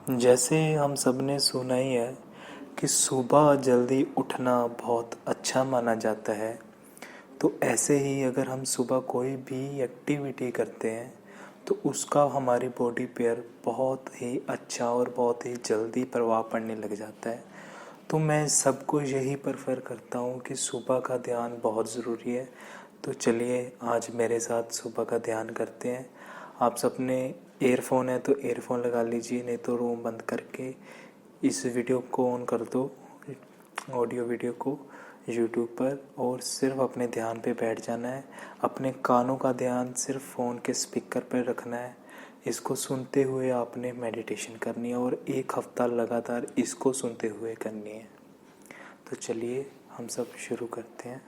जैसे हम सब ने सुना ही है कि सुबह जल्दी उठना बहुत अच्छा माना जाता है। तो ऐसे ही अगर हम सुबह कोई भी एक्टिविटी करते हैं तो उसका हमारी बॉडी पर बहुत ही अच्छा और बहुत ही जल्दी प्रभाव पड़ने लग जाता है। तो मैं सबको यही प्रेफर करता हूँ कि सुबह का ध्यान बहुत ज़रूरी है। तो चलिए आज मेरे साथ सुबह का ध्यान करते हैं। आप सबने एयरफोन है तो एयरफोन लगा लीजिए, नहीं तो रूम बंद करके इस वीडियो को ऑन कर दो, ऑडियो वीडियो को यूट्यूब पर, और सिर्फ अपने ध्यान पे बैठ जाना है। अपने कानों का ध्यान सिर्फ फ़ोन के स्पीकर पर रखना है। इसको सुनते हुए आपने मेडिटेशन करनी है और 1 हफ्ता लगातार इसको सुनते हुए करनी है। तो चलिए हम सब शुरू करते हैं।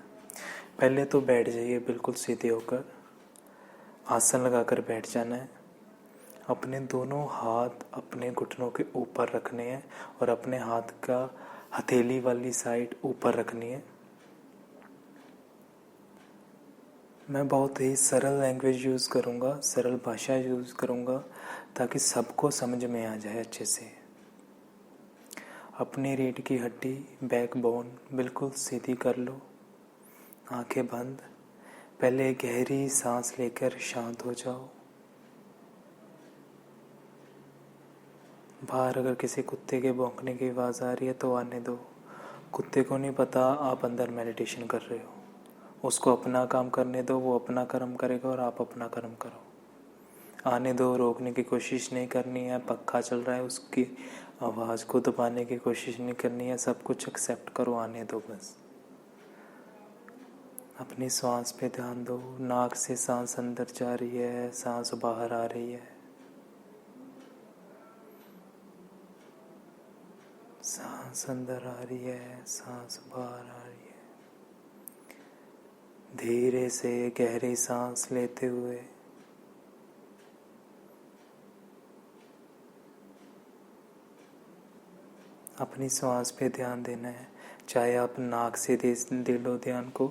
पहले तो बैठ जाइए बिल्कुल सीधे होकर, आसन लगाकर बैठ जाना है। अपने दोनों हाथ अपने घुटनों के ऊपर रखने हैं और अपने हाथ का हथेली वाली साइड ऊपर रखनी है। मैं बहुत ही सरल लैंग्वेज यूज़ करूँगा, सरल भाषा यूज़ करूँगा ताकि सबको समझ में आ जाए अच्छे से। अपनी रीढ़ की हड्डी, बैकबोन बिल्कुल सीधी कर लो, आंखें बंद। पहले गहरी सांस लेकर शांत हो जाओ। बाहर अगर किसी कुत्ते के भौंकने की आवाज़ आ रही है तो आने दो। कुत्ते को नहीं पता आप अंदर मेडिटेशन कर रहे हो। उसको अपना काम करने दो, वो अपना कर्म करेगा और आप अपना कर्म करो। आने दो, रोकने की कोशिश नहीं करनी है। पक्खा चल रहा है उसकी आवाज़ को दबाने की कोशिश नहीं करनी है। सब कुछ एक्सेप्ट करो, आने दो बस। अपनी सांस पे ध्यान दो। नाक से सांस अंदर जा रही है, सांस बाहर आ रही है। सांस अंदर आ रही है, सांस बाहर आ रही है। धीरे से गहरी सांस लेते हुए अपनी सांस पे ध्यान देना है। चाहे आप नाक से दे लो ध्यान को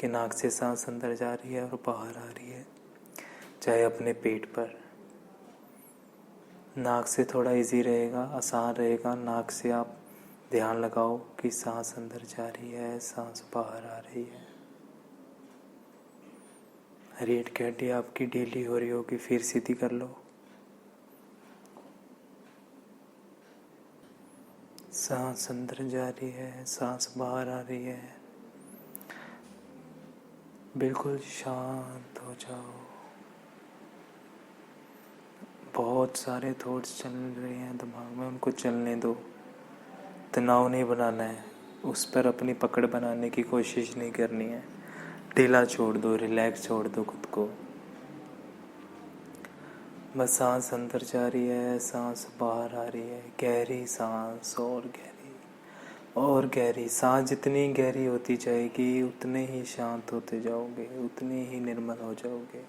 कि नाक से सांस अंदर जा रही है और बाहर आ रही है, चाहे अपने पेट पर। नाक से थोड़ा इजी रहेगा, आसान रहेगा। नाक से आप ध्यान लगाओ कि सांस अंदर जा रही है, सांस बाहर आ रही है। रीढ़ की हड्डी आपकी ढीली हो रही होगी, फिर सीधी कर लो। सांस अंदर जा रही है, सांस बाहर आ रही है। बिल्कुल शांत हो जाओ। बहुत सारे थॉट्स चल रहे हैं दिमाग में, उनको चलने दो। तनाव नहीं बनाना है, उस पर अपनी पकड़ बनाने की कोशिश नहीं करनी है। ढीला छोड़ दो, रिलैक्स छोड़ दो खुद को। बस सांस अंदर जा रही है, सांस बाहर आ रही है। गहरी सांस और गहरी और गहरी। सांस जितनी गहरी होती जाएगी उतने ही शांत होते जाओगे, उतने ही निर्मल हो जाओगे।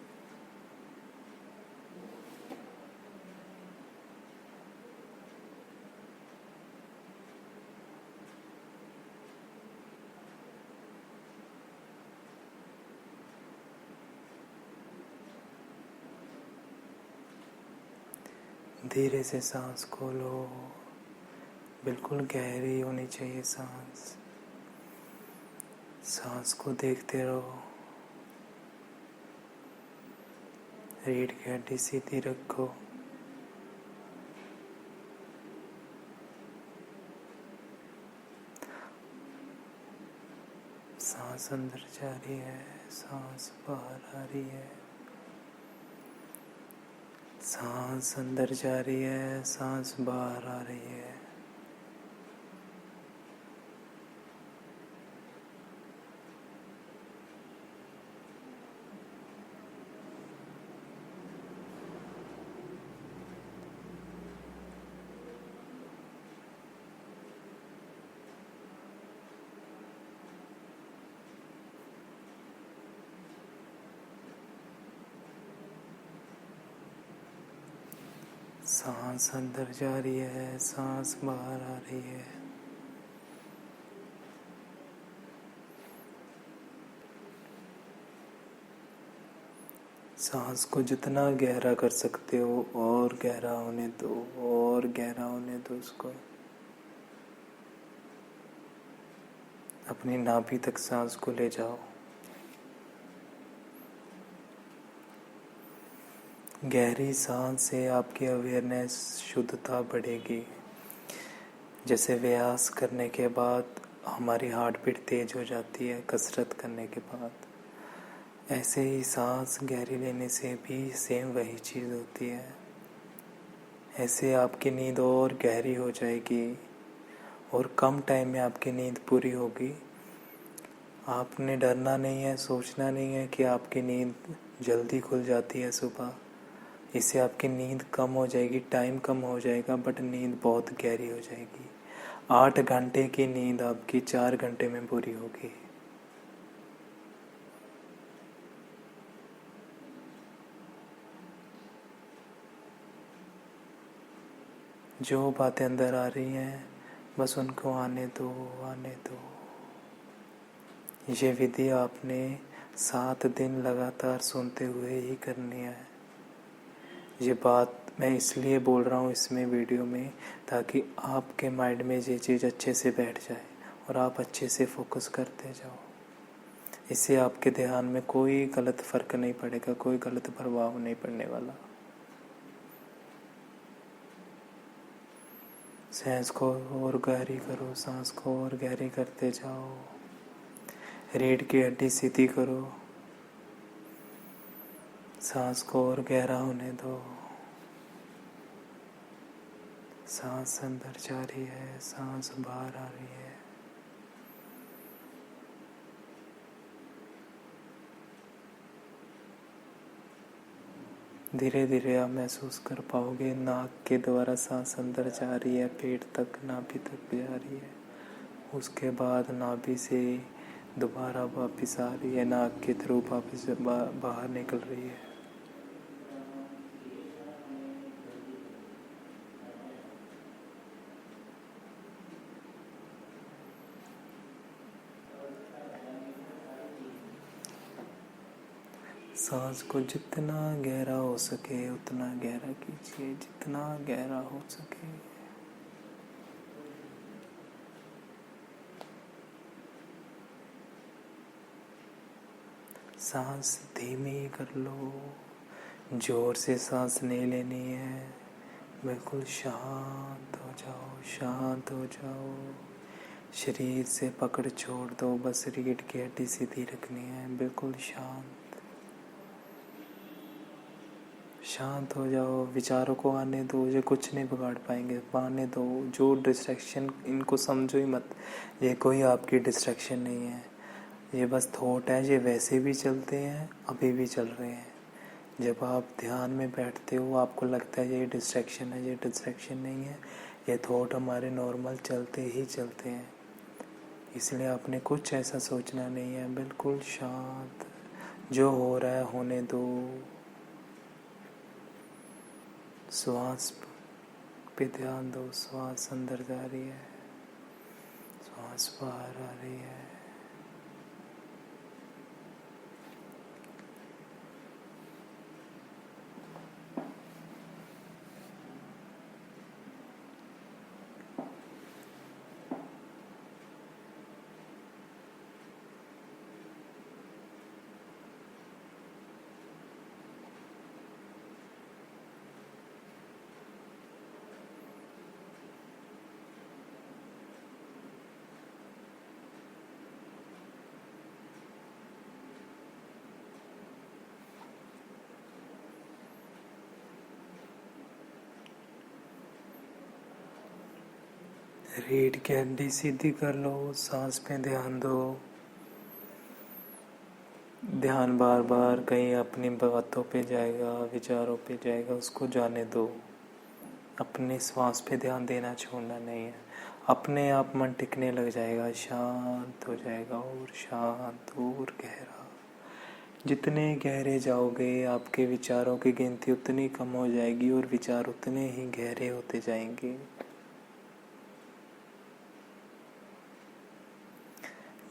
धीरे से सांस खोलो। बिल्कुल गहरी होनी चाहिए सांस। सांस को देखते रहो। रीढ़ की हड्डी सीधी रखो। सांस अंदर जा रही है, सांस बाहर आ रही है। सांस अंदर जा रही है, सांस बाहर आ रही है। सांस अंदर जा रही है, सांस बाहर आ रही है। सांस को जितना गहरा कर सकते हो और गहरा होने दो, और गहरा होने दो उसको। अपनी नाभि तक सांस को ले जाओ। गहरी सांस से आपकी अवेयरनेस, शुद्धता बढ़ेगी। जैसे व्यायाम करने के बाद हमारी हार्ट बीट तेज हो जाती है कसरत करने के बाद, ऐसे ही सांस गहरी लेने से भी सेम वही चीज़ होती है। ऐसे आपकी नींद और गहरी हो जाएगी और कम टाइम में आपकी नींद पूरी होगी। आपने डरना नहीं है, सोचना नहीं है कि आपकी नींद जल्दी खुल जाती है सुबह। इससे आपकी नींद कम हो जाएगी, टाइम कम हो जाएगा, बट नींद बहुत गहरी हो जाएगी। 8 घंटे की नींद आपकी 4 घंटे में पूरी होगी। जो बातें अंदर आ रही हैं बस उनको आने दो, आने दो। ये विधि आपने 7 दिन लगातार सुनते हुए ही करनी है। ये बात मैं इसलिए बोल रहा हूँ इसमें वीडियो में, ताकि आपके माइंड में ये चीज़ अच्छे से बैठ जाए और आप अच्छे से फोकस करते जाओ। इससे आपके ध्यान में कोई गलत फर्क नहीं पड़ेगा, कोई गलत प्रभाव नहीं पड़ने वाला। सांस को और गहरी करो, सांस को और गहरी करते जाओ। रीढ़ की हड्डी सीधी करो, सांस को और गहरा होने दो। सांस अंदर जा रही है, सांस बाहर आ रही है। धीरे धीरे आप महसूस कर पाओगे नाक के द्वारा सांस अंदर जा रही है, पेट तक, नाभि तक जा रही है। उसके बाद नाभि से दोबारा वापस आ रही है, नाक के थ्रू वापस बाहर निकल रही है। सांस को जितना गहरा हो सके उतना गहरा कीजिए, जितना गहरा हो सके। सांस धीमी कर लो, जोर से सांस नहीं लेनी है। बिल्कुल शांत हो जाओ, शांत हो जाओ। शरीर से पकड़ छोड़ दो, बस रीढ़ की हड्डी सीधी रखनी है। बिल्कुल शांत, शांत हो जाओ। विचारों को आने दो, ये कुछ नहीं बिगाड़ पाएंगे, आने दो। जो डिस्ट्रैक्शन, इनको समझो ही मत, ये कोई आपकी डिस्ट्रैक्शन नहीं है। ये बस थॉट है, ये वैसे भी चलते हैं, अभी भी चल रहे हैं। जब आप ध्यान में बैठते हो आपको लगता है ये डिस्ट्रैक्शन है, ये डिस्ट्रैक्शन नहीं है। ये थॉट हमारे नॉर्मल चलते ही चलते हैं, इसलिए आपने कुछ ऐसा सोचना नहीं है। बिल्कुल शांत, जो हो रहा है होने दो। श्वास पे ध्यान दो, श्वास अंदर जा रही है, श्वास बाहर आ रही है। रीढ़ की हड्डी सीधी कर लो, सांस पे ध्यान दो। ध्यान बार बार कहीं अपनी बातों पे जाएगा, विचारों पे जाएगा, उसको जाने दो। अपने श्वास पे ध्यान देना छोड़ना नहीं है। अपने आप मन टिकने लग जाएगा, शांत हो जाएगा और शांत और गहरा। जितने गहरे जाओगे आपके विचारों की गिनती उतनी कम हो जाएगी और विचार उतने ही गहरे होते जाएंगे।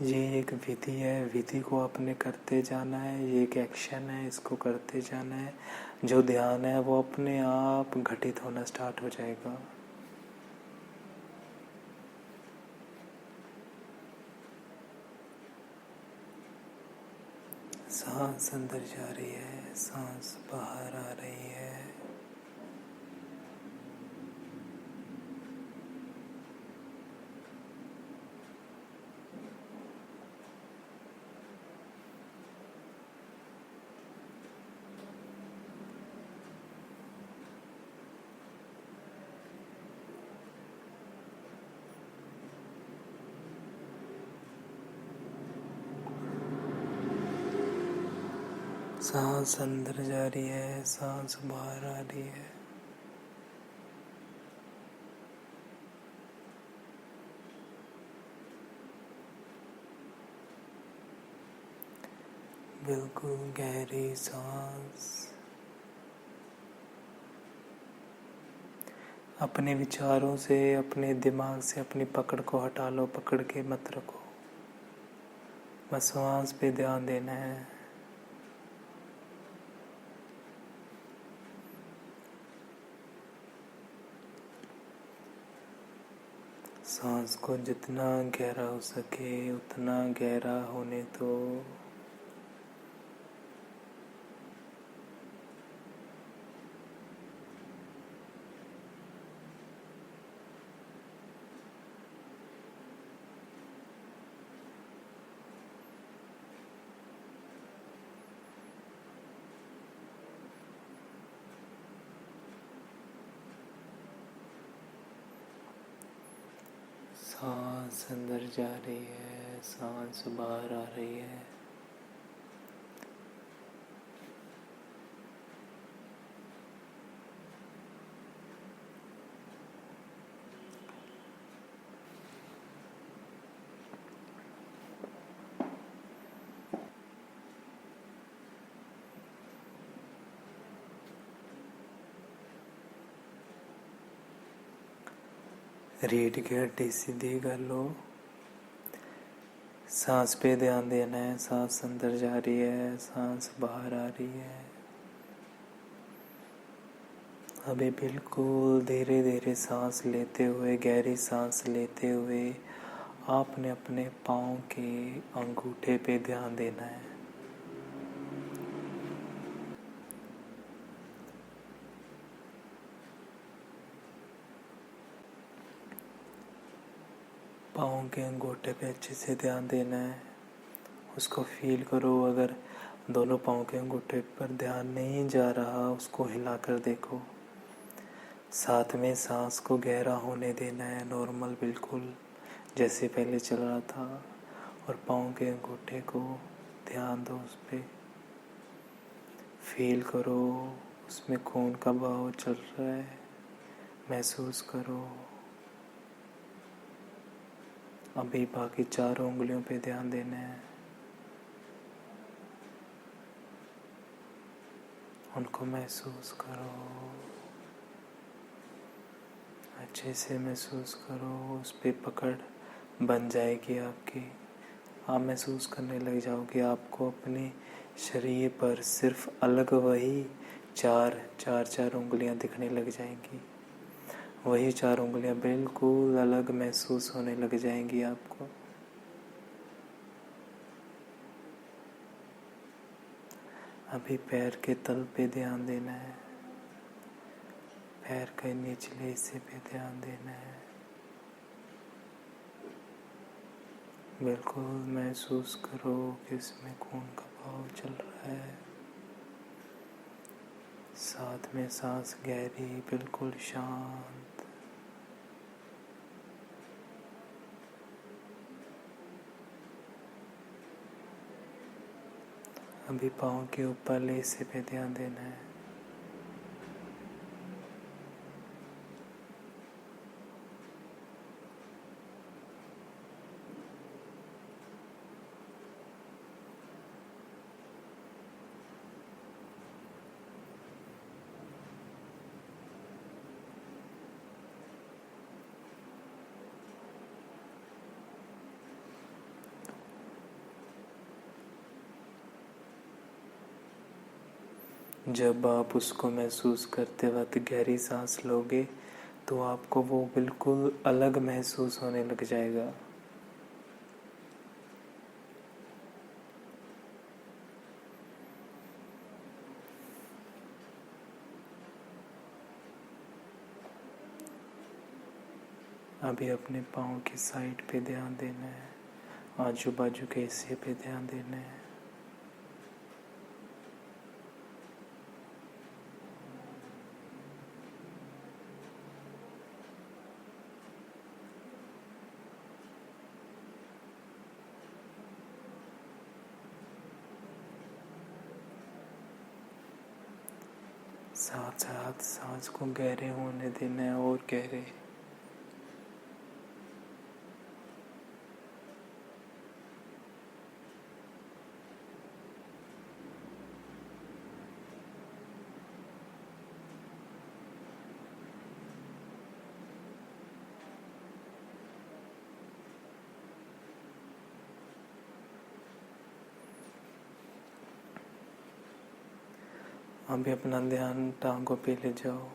ये एक विधि है, विधि को अपने करते जाना है। ये एक एक्शन है, इसको करते जाना है। जो ध्यान है वो अपने आप घटित होना स्टार्ट हो जाएगा। सांस अंदर जा रही है, सांस बाहर आ रही है। सांस अंदर जा रही है, सांस बाहर आ रही है। बिल्कुल गहरी सांस। अपने विचारों से, अपने दिमाग से अपनी पकड़ को हटा लो, पकड़ के मत रखो। बस सांस पे ध्यान देना है। सांस को जितना गहरा हो सके उतना गहरा होने दो। सांस अंदर जा रही है, सांस बाहर आ रही है। रीढ़ की हड्डी सीधी कर लो। सांस पे ध्यान देना है। सांस अंदर जा रही है, सांस बाहर आ रही है। अभी बिल्कुल धीरे धीरे सांस लेते हुए, गहरी सांस लेते हुए आपने अपने पाँव के अंगूठे पे ध्यान देना है। पाँव के अंगूठे पे अच्छे से ध्यान देना है। उसको फील करो। अगर दोनों पाँव के अंगूठे पर ध्यान नहीं जा रहा, उसको हिला कर देखो। साथ में सांस को गहरा होने देना है, नॉर्मल बिल्कुल जैसे पहले चल रहा था। और पाँव के अंगूठे को ध्यान दो, उस पर फील करो। उसमें खून का बहाव चल रहा है, महसूस करो। अभी बाकी चारों उंगलियों पे ध्यान देना है। उनको महसूस करो, अच्छे से महसूस करो। उस पर पकड़ बन जाएगी आपकी। आप महसूस करने लग जाओगे। आपको अपने शरीर पर सिर्फ अलग वही चार उंगलियां दिखने लग जाएंगी। वही चार उंगलियां बिल्कुल अलग महसूस होने लग जाएंगी आपको। अभी पैर के तल पे ध्यान देना है। पैर के निचले हिस्से पे ध्यान देना है। बिल्कुल महसूस करो कि इसमें खून का बहाव चल रहा है। साथ में सांस गहरी, बिल्कुल शांत। अभी पाँव के ऊपर हिस्से पे ध्यान देना है। जब आप उसको महसूस करते वक्त गहरी सांस लोगे तो आपको वो बिल्कुल अलग महसूस होने लग जाएगा। अभी अपने पाँव की साइड पे ध्यान देना है, आजू बाजू के हिस्से पे ध्यान देना है। साथ साथ सांस को गहरे होने देना है और गहरे। अभी अपना ध्यान टांगों पे ले जाओ।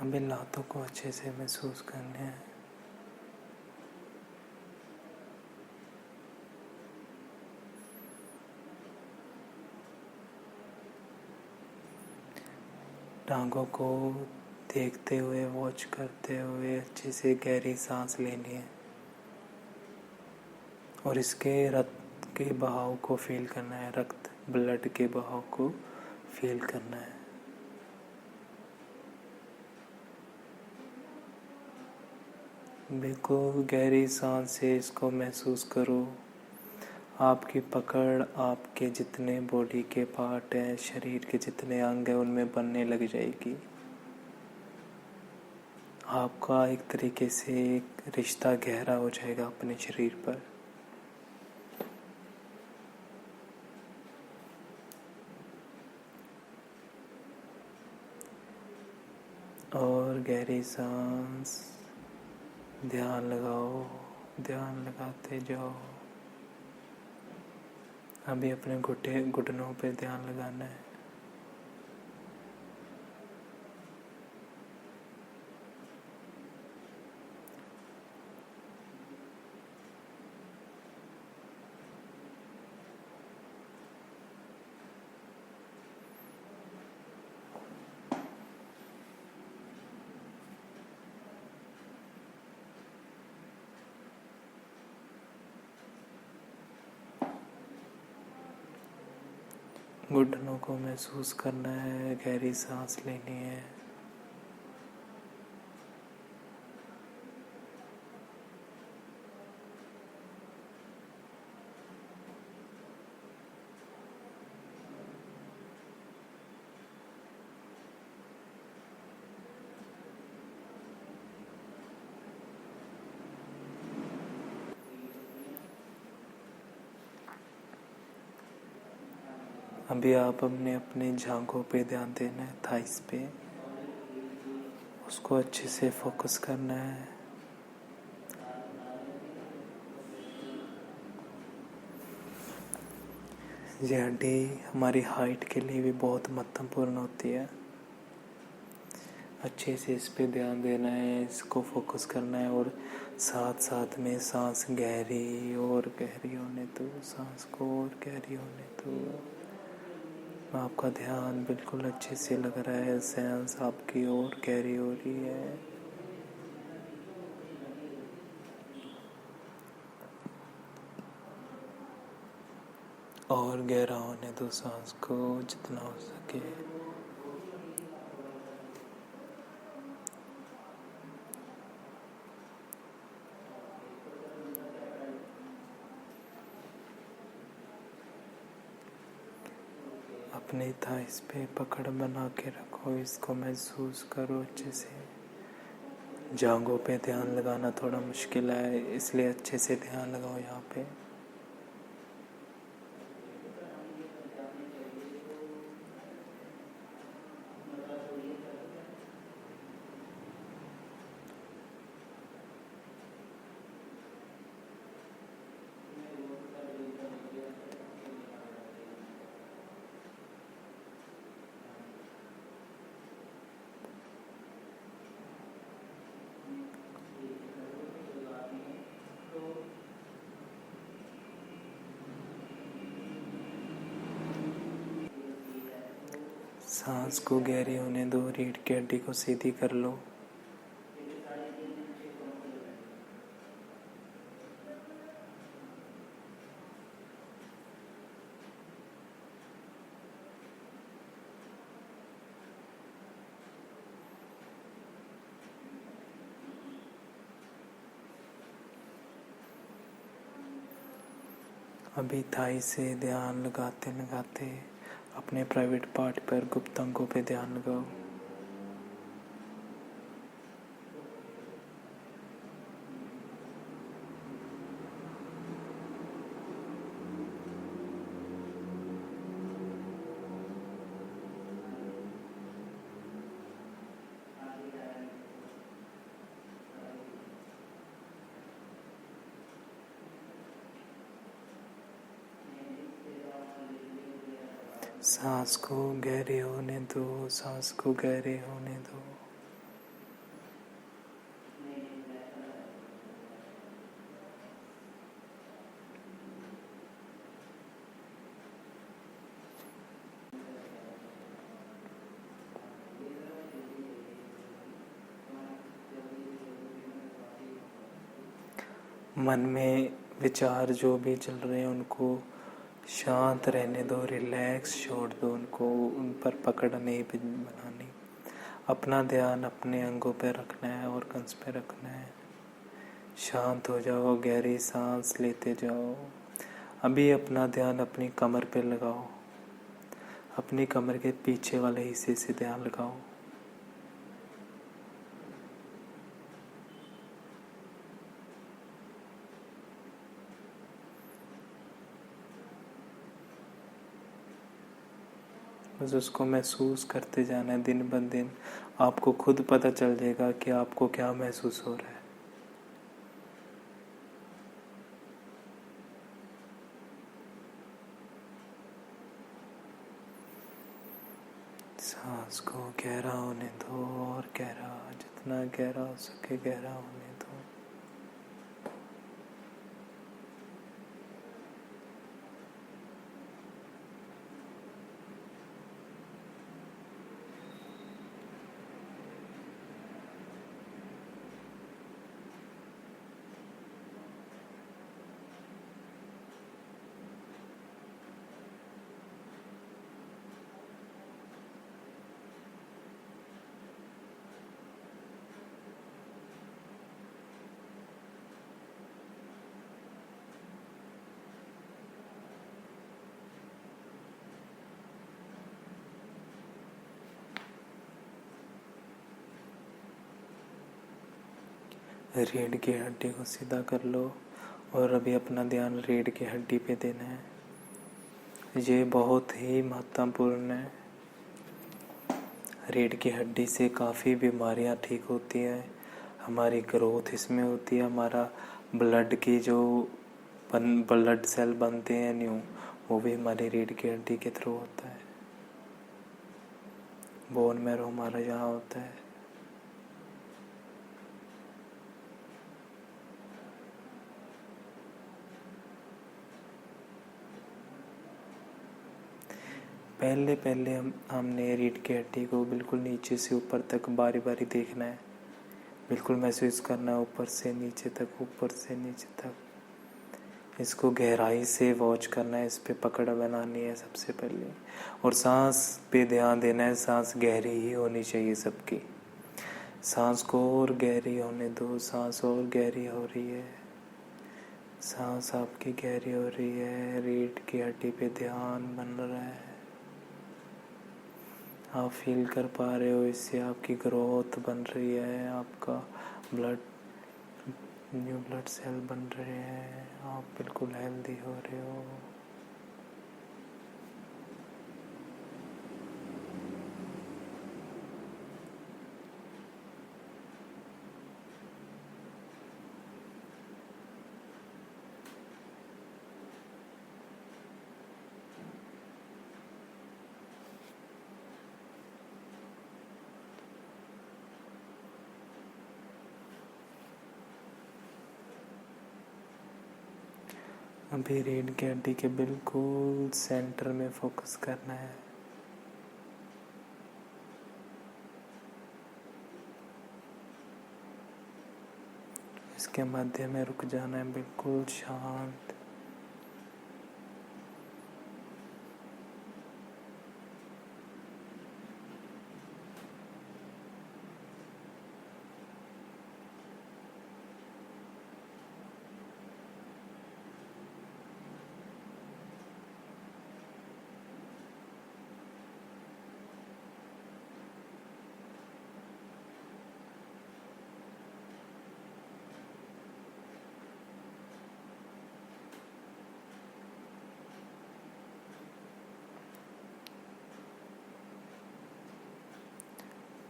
अभी लातों को अच्छे से महसूस करने हैं। टांगों को देखते हुए, वॉच करते हुए अच्छे से गहरी सांस लेनी है और इसके रक्त के बहाव को फील करना है, रक्त ब्लड के बहाव को फील करना है। बिल्कुल गहरी सांस से इसको महसूस करो। आपकी पकड़ आपके जितने बॉडी के पार्ट हैं, शरीर के जितने अंग हैं, उनमें बनने लग जाएगी। आपका एक तरीके से एक रिश्ता गहरा हो जाएगा अपने शरीर पर। और गहरी सांस, ध्यान लगाओ, ध्यान लगाते जाओ। अभी अपने घुटनों पे ध्यान लगाना है। घुटनों को महसूस करना है, गहरी सांस लेनी है। अभी आप अपने अपने जांघों पे ध्यान देना है, थाइस पे। उसको अच्छे से फोकस करना है। ये हड्डी हमारी हाइट के लिए भी बहुत महत्वपूर्ण होती है। अच्छे से इस पे ध्यान देना है, इसको फोकस करना है और साथ साथ में सांस गहरी और गहरी होने दो, सांस को और गहरी होने दो। आपका ध्यान बिल्कुल अच्छे से लग रहा है, सांस आपकी और गहरी हो रही है। और गहरा होने दो सांस को जितना हो सके। अपने थाइस पे पकड़ बना के रखो। रखो, इसको महसूस करो अच्छे से। जांघों पे ध्यान लगाना थोड़ा मुश्किल है, इसलिए अच्छे से ध्यान लगाओ यहाँ पे। सांस को गहरी होने दो, रीढ़ की हड्डी को सीधी कर लो। अभी थाई से ध्यान लगाते लगाते अपने प्राइवेट पार्ट पर, गुप्त अंगों पे ध्यान लगाओ। सांस को गहरे होने दो, सांस को गहरे होने दो। मन में विचार जो भी चल रहे हैं उनको शांत रहने दो, रिलैक्स छोड़ दो उनको, उन पर पकड़ नहीं बनानी। अपना ध्यान अपने अंगों पर रखना है, ऑर्गन्स पे रखना है। शांत हो जाओ, गहरी सांस लेते जाओ। अभी अपना ध्यान अपनी कमर पे लगाओ, अपनी कमर के पीछे वाले हिस्से से ध्यान लगाओ। बस उसको महसूस करते जाना है दिन ब दिन। आपको खुद पता चल जाएगा कि आपको क्या महसूस हो रहा है। सांस को गहरा होने दो, और गहरा, जितना गहरा हो सके गहरा होने दो। रीढ़ की हड्डी को सीधा कर लो, और अभी अपना ध्यान रीढ़ की हड्डी पे देना है। ये बहुत ही महत्वपूर्ण है। रीढ़ की हड्डी से काफ़ी बीमारियां ठीक होती हैं, हमारी ग्रोथ इसमें होती है, हमारा ब्लड की जो ब्लड सेल बनते हैं न्यू, वो भी हमारी रीढ़ की हड्डी के थ्रू होता है। बोन मैरो हमारा यहाँ होता है। पहले पहले हमने रीढ़ की हड्डी को बिल्कुल नीचे से ऊपर तक बारी बारी देखना है, बिल्कुल महसूस करना है, ऊपर से नीचे तक, ऊपर से नीचे तक। इसको गहराई से वॉच करना है, इस पे पकड़ बनानी है सबसे पहले, और सांस पे ध्यान देना है। सांस गहरी ही होनी चाहिए सबकी। सांस को और गहरी होने दो, सांस और गहरी हो रही है, सांस आपकी गहरी हो रही है, रीढ़ की हड्डी पे ध्यान बन रहा है। आप फील कर पा रहे हो, इससे आपकी ग्रोथ बन रही है, आपका ब्लड न्यू ब्लड सेल बन रहे हैं, आप बिल्कुल हेल्दी हो रहे हो। अभी रीढ़ की हड्डी के बिल्कुल सेंटर में फोकस करना है। इसके मध्य में रुक जाना है, बिल्कुल शांत।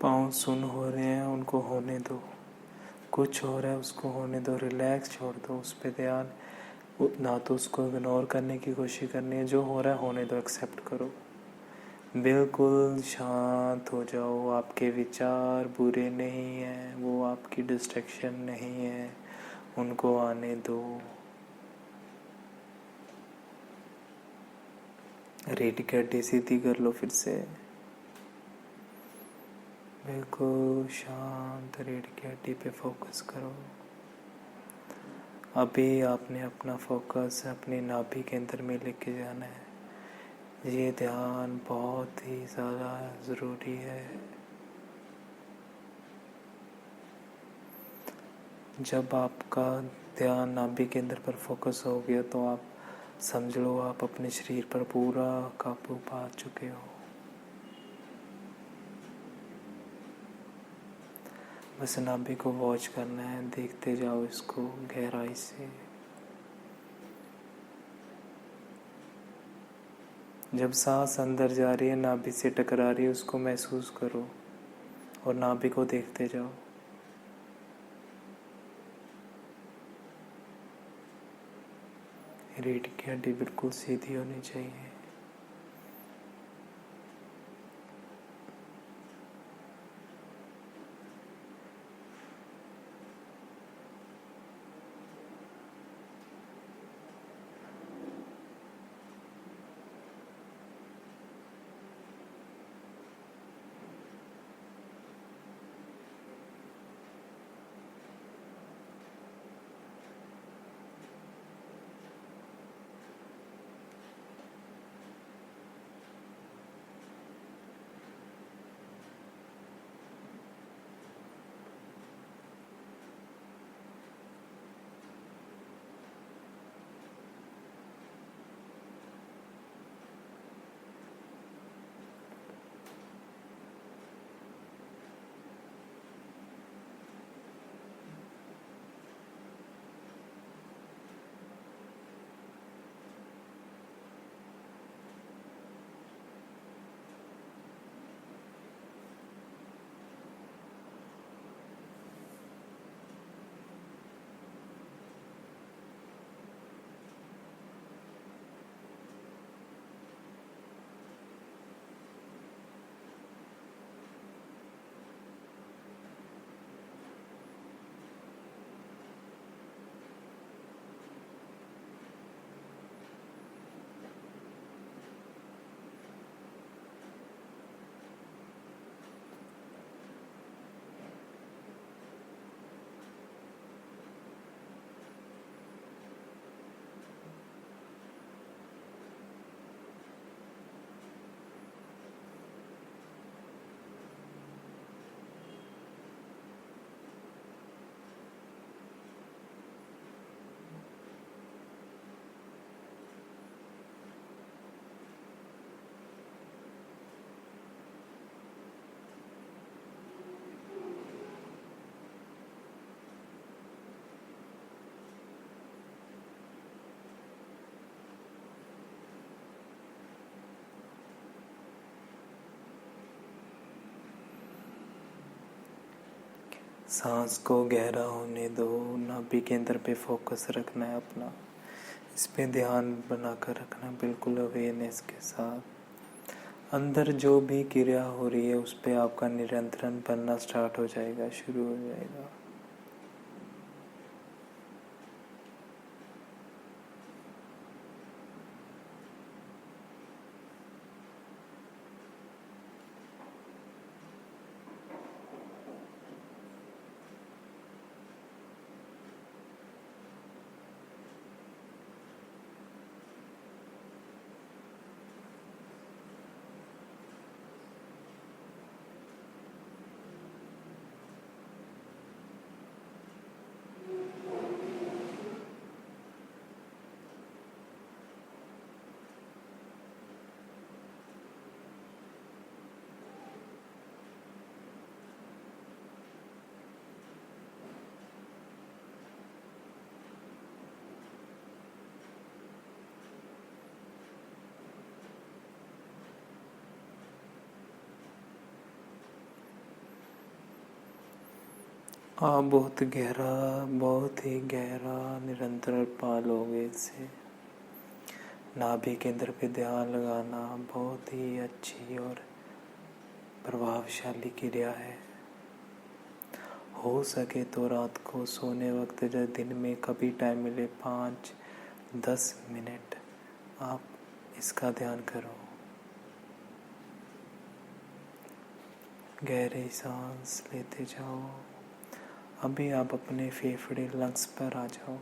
पाँव सुन्न हो रहे हैं, उनको होने दो। कुछ हो रहा है उसको होने दो, रिलैक्स छोड़ दो, उस पर ध्यान ना तो उसको इग्नोर करने की कोशिश करनी है। जो हो रहा है होने दो, एक्सेप्ट करो। बिल्कुल शांत हो जाओ। आपके विचार बुरे नहीं हैं, वो आपकी डिस्ट्रैक्शन नहीं है, उनको आने दो। रीढ़ की हड्डी सीधी कर लो फिर से, बिल्कुल शांत। रीढ़ की हड्डी पे फोकस करो। अभी आपने अपना फोकस अपनी नाभि के अंदर में लेके जाना है। ये ध्यान बहुत ही ज़्यादा ज़रूरी है। जब आपका ध्यान नाभि के अंदर पर फोकस हो गया तो आप समझ लो आप अपने शरीर पर पूरा काबू पा चुके हो। बस नाभि को वॉच करना है, देखते जाओ इसको गहराई से। जब सांस अंदर जा रही है, नाभि से टकरा रही है, उसको महसूस करो और नाभि को देखते जाओ। रीढ़ की हड्डी बिल्कुल सीधी होनी चाहिए। सांस को गहरा होने दो, नाभि केंद्र पे फोकस रखना है अपना, इस पे ध्यान बनाकर रखना बिल्कुल अवेयरनेस के साथ। अंदर जो भी क्रिया हो रही है उस पे आपका नियंत्रण बनना स्टार्ट हो जाएगा, शुरू हो जाएगा। आप बहुत ही गहरा निरंतर पालोगे इससे। नाभि केंद्र पे ध्यान लगाना बहुत ही अच्छी और प्रभावशाली क्रिया है। हो सके तो रात को सोने वक्त या दिन में कभी टाइम मिले 5-10 मिनट आप इसका ध्यान करो। गहरी सांस लेते जाओ। अभी आप अपने फेफड़े लंग्स पर आ जाओ।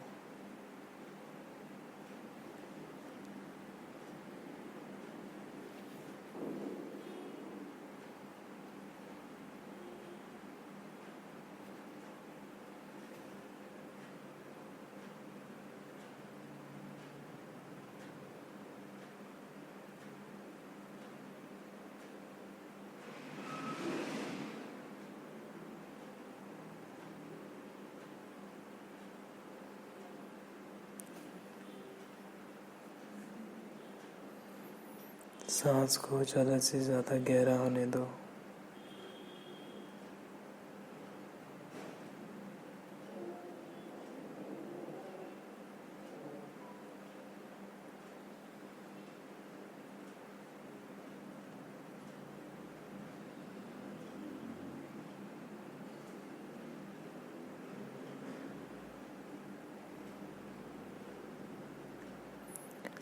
सांस को ज़्यादा से ज़्यादा गहरा होने दो।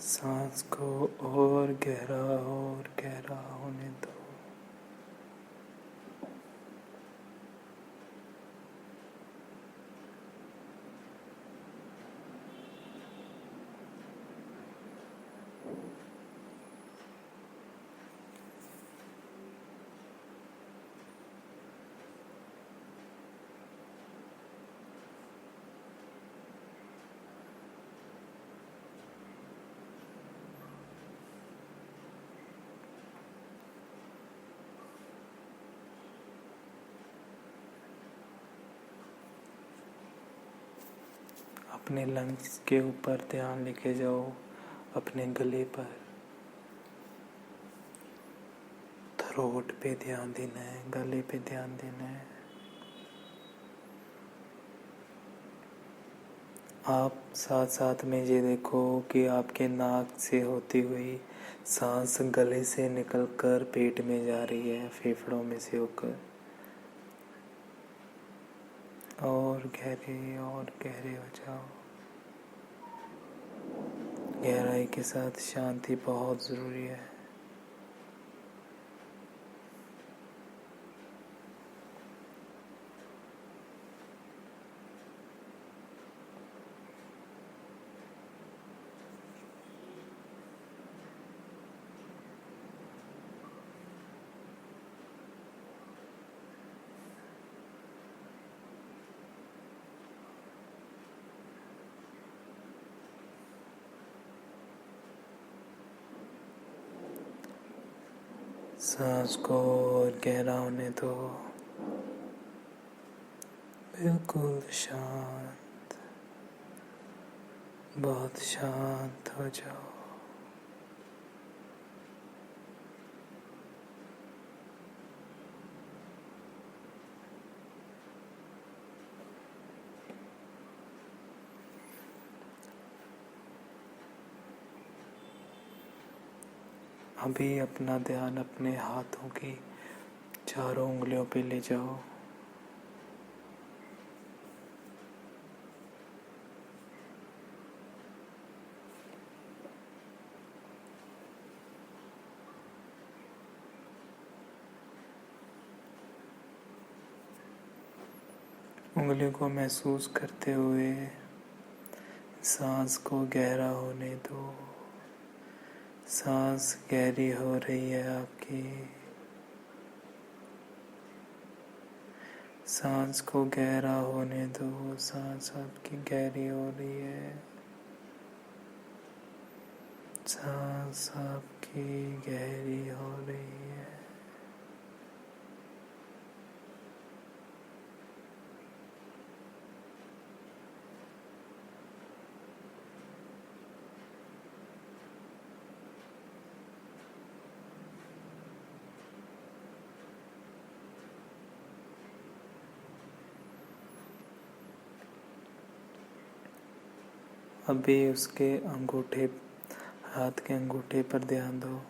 सांस को और गहरा होने दो। अपने लंग्स के ऊपर ध्यान लेके जाओ, अपने गले पर, थ्रोट पे ध्यान देना है, गले पे ध्यान देना है। आप साथ साथ में ये देखो कि आपके नाक से होती हुई सांस गले से निकलकर पेट में जा रही है, फेफड़ों में से होकर। और गहरे हो जाओ। गहराई के साथ शांति बहुत ज़रूरी है। सांस को और गहरा होने दो। बिल्कुल शांत, बहुत शांत हो जाओ। अभी अपना ध्यान अपने हाथों की चारों उंगलियों पे ले जाओ। उंगलियों को महसूस करते हुए सांस को गहरा होने दो। सांस गहरी हो रही है आपकी। सांस को गहरा होने दो। सांस आपकी गहरी हो रही है। सांस आपकी गहरी हो रही है। अभी उसके अंगूठे, हाथ के अंगूठे पर ध्यान दो।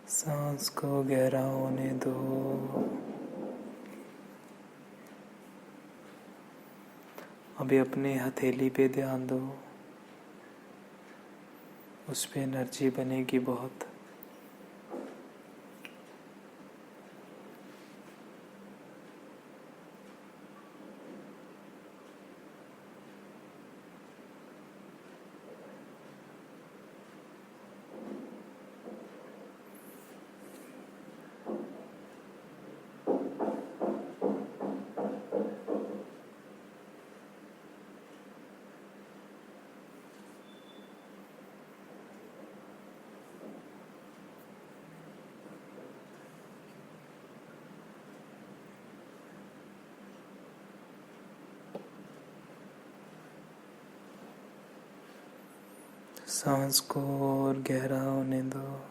सांस को गहरा होने दो। अभी अपनी हथेली पे ध्यान दो। उस पे एनर्जी बनेगी बहुत। सांस को और गहरा होने दो।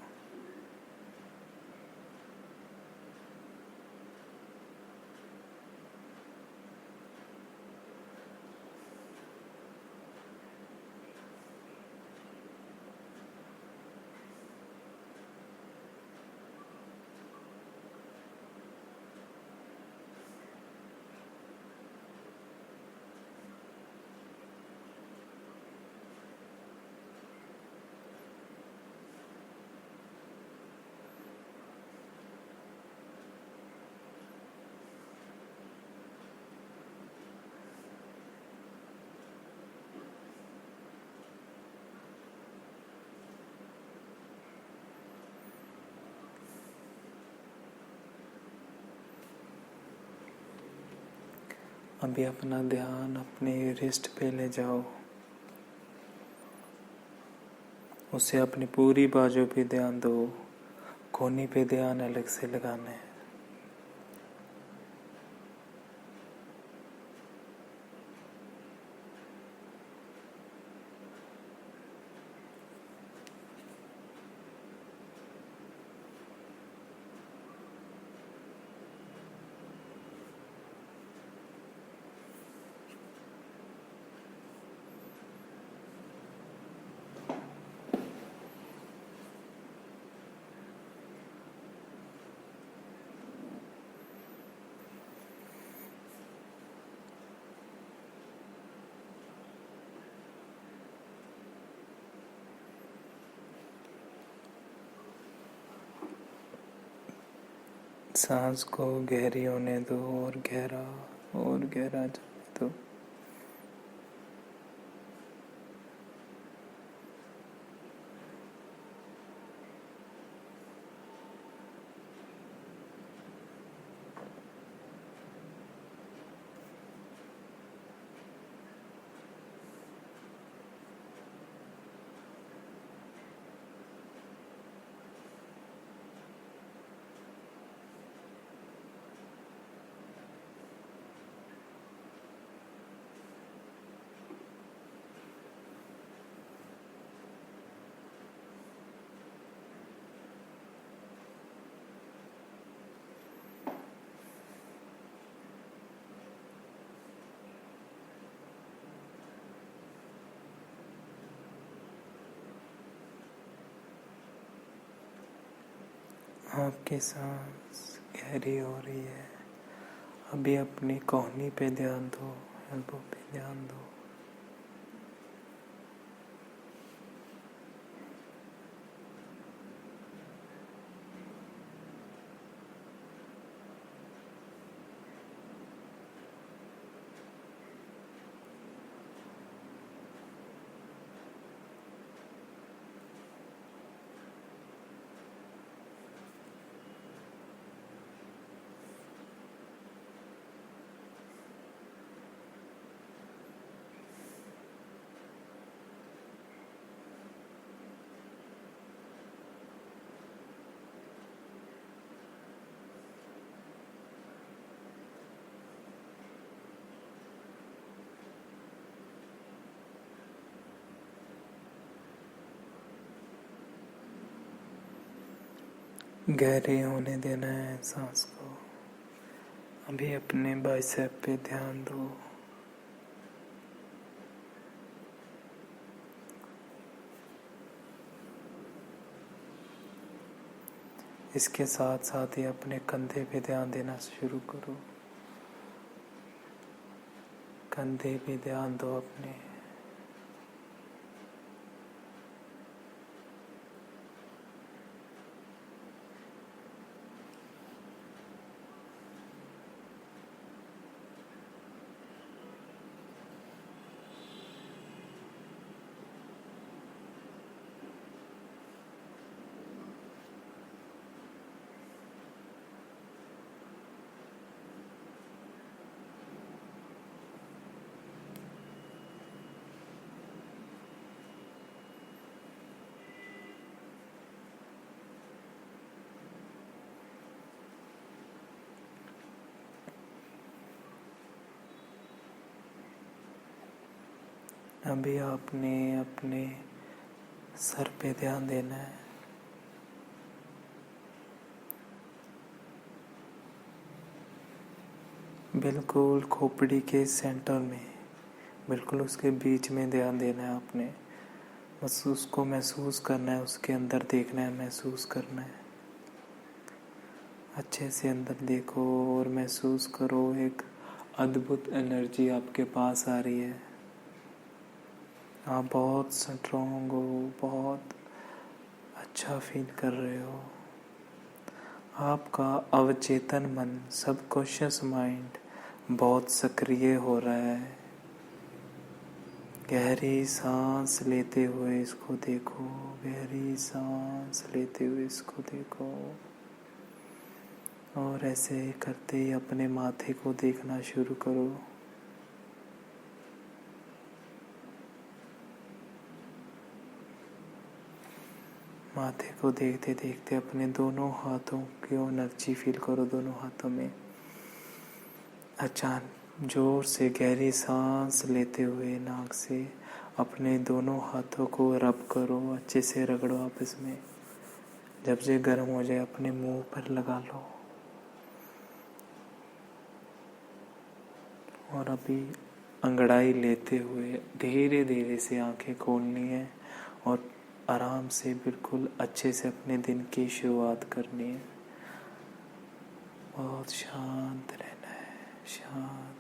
अभी अपना ध्यान अपने रिस्ट पे ले जाओ। उसे अपनी पूरी बाजू पे ध्यान दो। कोहनी पे ध्यान अलग से लगाना है। सांस को गहरी होने दो और गहरा जाने दो। आपकी सांस गहरी हो रही है। अभी अपनी कोहनी पे ध्यान दो, एल्बो पे ध्यान दो। गहरी होने देना है सांस को। अभी अपने बाइसेप पे ध्यान दो। इसके साथ साथ ही अपने कंधे पे ध्यान देना शुरू करो। कंधे पे ध्यान दो अपने। अभी आपने अपने सर पे ध्यान देना है। बिल्कुल खोपड़ी के सेंटर में, बिल्कुल उसके बीच में ध्यान देना है आपने। बस उसको महसूस करना है, उसके अंदर देखना है, महसूस करना है। अच्छे से अंदर देखो और महसूस करो, एक अद्भुत एनर्जी आपके पास आ रही है। आप बहुत स्ट्रॉन्ग हो, बहुत अच्छा फील कर रहे हो। आपका अवचेतन मन, सबकॉन्शियस माइंड बहुत सक्रिय हो रहा है। गहरी सांस लेते हुए इसको देखो, गहरी सांस लेते हुए इसको देखो। और ऐसे करते ही अपने माथे को देखना शुरू करो। माथे को देखते देखते अपने दोनों हाथों की एनर्जी फील करो। दोनों हाथों में अचानक जोर से गहरी सांस लेते हुए नाक से अपने दोनों हाथों को रब करो, अच्छे से रगड़ो आपस में। जब से गर्म हो जाए अपने मुंह पर लगा लो। और अभी अंगड़ाई लेते हुए धीरे धीरे से आंखें खोलनी है और आराम से बिल्कुल अच्छे से अपने दिन की शुरुआत करनी है। बहुत शांत रहना है, शांत।